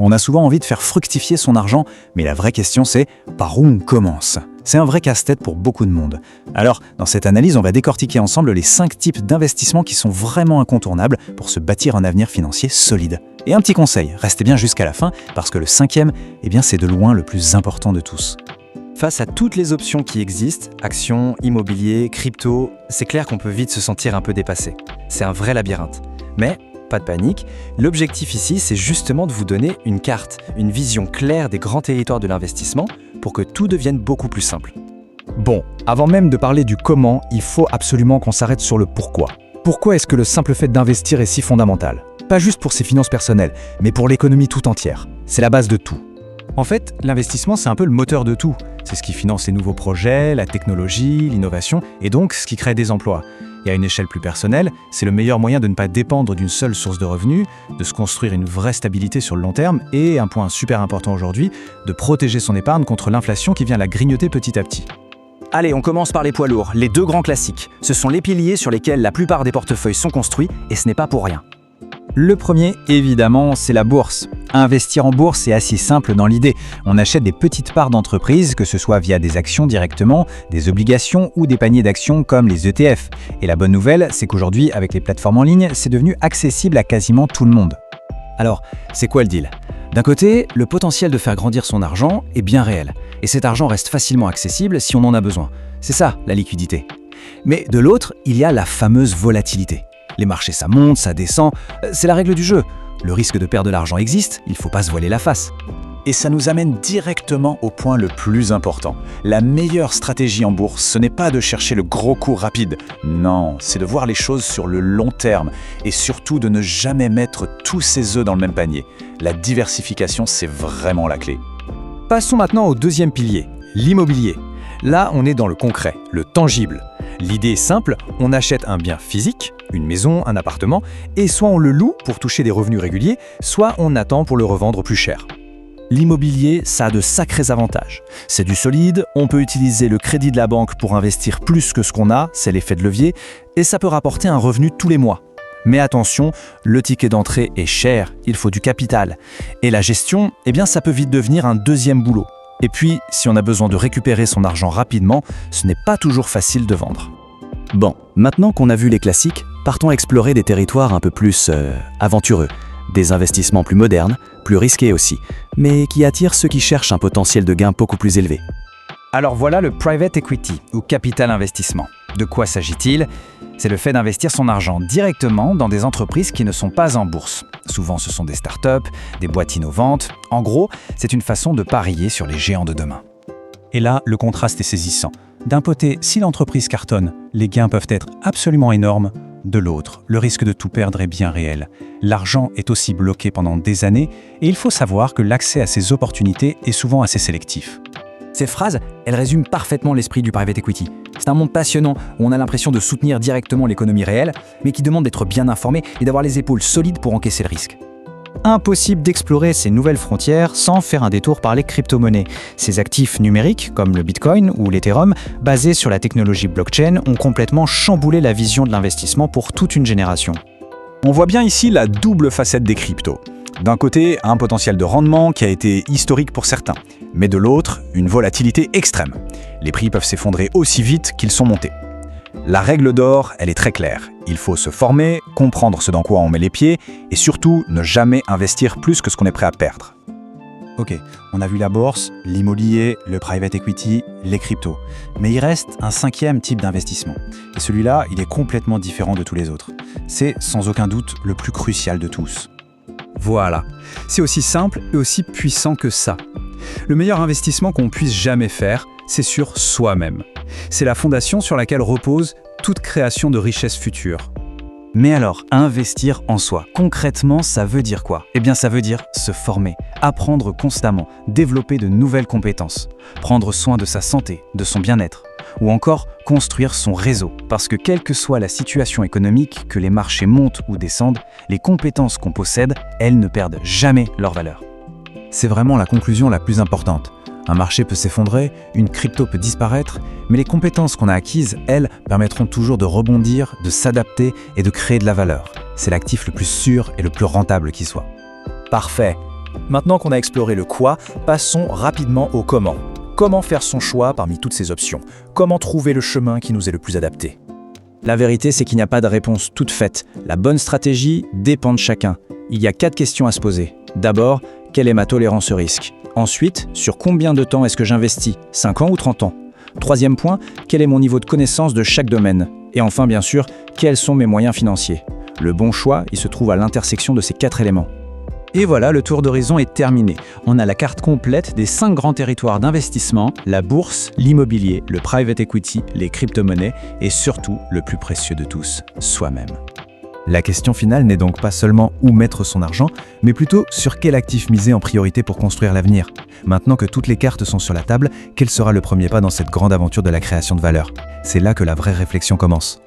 On a souvent envie de faire fructifier son argent, mais la vraie question c'est par où on commence? C'est un vrai casse-tête pour beaucoup de monde. Alors, dans cette analyse, on va décortiquer ensemble les 5 types d'investissements qui sont vraiment incontournables pour se bâtir un avenir financier solide. Et un petit conseil, restez bien jusqu'à la fin, parce que le 5e, c'est de loin le plus important de tous. Face à toutes les options qui existent, actions, immobilier, crypto, c'est clair qu'on peut vite se sentir un peu dépassé. C'est un vrai labyrinthe. Mais pas de panique, l'objectif ici, c'est justement de vous donner une carte, une vision claire des grands territoires de l'investissement pour que tout devienne beaucoup plus simple. Bon, avant même de parler du comment, il faut absolument qu'on s'arrête sur le pourquoi. Pourquoi est-ce que le simple fait d'investir est si fondamental? Pas juste pour ses finances personnelles, mais pour l'économie tout entière. C'est la base de tout. En fait, l'investissement, c'est un peu le moteur de tout. C'est ce qui finance les nouveaux projets, la technologie, l'innovation, et donc ce qui crée des emplois. Et à une échelle plus personnelle, c'est le meilleur moyen de ne pas dépendre d'une seule source de revenus, de se construire une vraie stabilité sur le long terme, et un point super important aujourd'hui, de protéger son épargne contre l'inflation qui vient la grignoter petit à petit. Allez, on commence par les poids lourds, les 2 grands classiques. Ce sont les piliers sur lesquels la plupart des portefeuilles sont construits, et ce n'est pas pour rien. Le premier, évidemment, c'est la bourse. Investir en bourse est assez simple dans l'idée. On achète des petites parts d'entreprises, que ce soit via des actions directement, des obligations ou des paniers d'actions comme les ETF. Et la bonne nouvelle, c'est qu'aujourd'hui, avec les plateformes en ligne, c'est devenu accessible à quasiment tout le monde. Alors, c'est quoi le deal? D'un côté, le potentiel de faire grandir son argent est bien réel. Et cet argent reste facilement accessible si on en a besoin. C'est ça, la liquidité. Mais de l'autre, il y a la fameuse volatilité. Les marchés, ça monte, ça descend, c'est la règle du jeu. Le risque de perdre de l'argent existe, il ne faut pas se voiler la face. Et ça nous amène directement au point le plus important. La meilleure stratégie en bourse, ce n'est pas de chercher le gros coup rapide. Non, c'est de voir les choses sur le long terme et surtout de ne jamais mettre tous ses œufs dans le même panier. La diversification, c'est vraiment la clé. Passons maintenant au 2e pilier, l'immobilier. Là, on est dans le concret, le tangible. L'idée est simple, on achète un bien physique, une maison, un appartement, et soit on le loue pour toucher des revenus réguliers, soit on attend pour le revendre plus cher. L'immobilier, ça a de sacrés avantages. C'est du solide, on peut utiliser le crédit de la banque pour investir plus que ce qu'on a, c'est l'effet de levier, et ça peut rapporter un revenu tous les mois. Mais attention, le ticket d'entrée est cher, il faut du capital. Et la gestion, ça peut vite devenir un 2e boulot. Et puis, si on a besoin de récupérer son argent rapidement, ce n'est pas toujours facile de vendre. Bon, maintenant qu'on a vu les classiques, partons explorer des territoires un peu plus aventureux. Des investissements plus modernes, plus risqués aussi, mais qui attirent ceux qui cherchent un potentiel de gain beaucoup plus élevé. Alors voilà le private equity, ou capital investissement. De quoi s'agit-il? C'est le fait d'investir son argent directement dans des entreprises qui ne sont pas en bourse. Souvent ce sont des startups, des boîtes innovantes. En gros, c'est une façon de parier sur les géants de demain. Et là, le contraste est saisissant. D'un côté, si l'entreprise cartonne, les gains peuvent être absolument énormes. De l'autre, le risque de tout perdre est bien réel. L'argent est aussi bloqué pendant des années et il faut savoir que l'accès à ces opportunités est souvent assez sélectif. Ces phrases, elles résument parfaitement l'esprit du private equity. C'est un monde passionnant où on a l'impression de soutenir directement l'économie réelle, mais qui demande d'être bien informé et d'avoir les épaules solides pour encaisser le risque. Impossible d'explorer ces nouvelles frontières sans faire un détour par les crypto-monnaies. Ces actifs numériques, comme le Bitcoin ou l'Ethereum, basés sur la technologie blockchain, ont complètement chamboulé la vision de l'investissement pour toute une génération. On voit bien ici la double facette des cryptos. D'un côté, un potentiel de rendement qui a été historique pour certains, mais de l'autre, une volatilité extrême. Les prix peuvent s'effondrer aussi vite qu'ils sont montés. La règle d'or, elle est très claire. Il faut se former, comprendre ce dans quoi on met les pieds et surtout ne jamais investir plus que ce qu'on est prêt à perdre. Ok, on a vu la bourse, l'immobilier, le private equity, les cryptos. Mais il reste un 5e type d'investissement. Et celui-là, il est complètement différent de tous les autres. C'est sans aucun doute le plus crucial de tous. Voilà, c'est aussi simple et aussi puissant que ça. Le meilleur investissement qu'on puisse jamais faire, c'est sur soi-même. C'est la fondation sur laquelle repose toute création de richesse future. Mais alors, investir en soi, concrètement, ça veut dire quoi? Ça veut dire se former, apprendre constamment, développer de nouvelles compétences, prendre soin de sa santé, de son bien-être, ou encore construire son réseau. Parce que quelle que soit la situation économique, que les marchés montent ou descendent, les compétences qu'on possède, elles ne perdent jamais leur valeur. C'est vraiment la conclusion la plus importante. Un marché peut s'effondrer, une crypto peut disparaître, mais les compétences qu'on a acquises, elles, permettront toujours de rebondir, de s'adapter et de créer de la valeur. C'est l'actif le plus sûr et le plus rentable qui soit. Parfait. Maintenant qu'on a exploré le quoi, passons rapidement au comment. Comment faire son choix parmi toutes ces options? Comment trouver le chemin qui nous est le plus adapté? La vérité, c'est qu'il n'y a pas de réponse toute faite. La bonne stratégie dépend de chacun. Il y a 4 questions à se poser. D'abord, quelle est ma tolérance au risque? Ensuite, sur combien de temps est-ce que j'investis? 5 ans ou 30 ans? Troisième point, quel est mon niveau de connaissance de chaque domaine? Et enfin, bien sûr, quels sont mes moyens financiers? Le bon choix, il se trouve à l'intersection de ces 4 éléments. Et voilà, le tour d'horizon est terminé. On a la carte complète des 5 grands territoires d'investissement, la bourse, l'immobilier, le private equity, les crypto-monnaies et surtout, le plus précieux de tous, soi-même. La question finale n'est donc pas seulement où mettre son argent, mais plutôt sur quel actif miser en priorité pour construire l'avenir. Maintenant que toutes les cartes sont sur la table, quel sera le premier pas dans cette grande aventure de la création de valeur? C'est là que la vraie réflexion commence.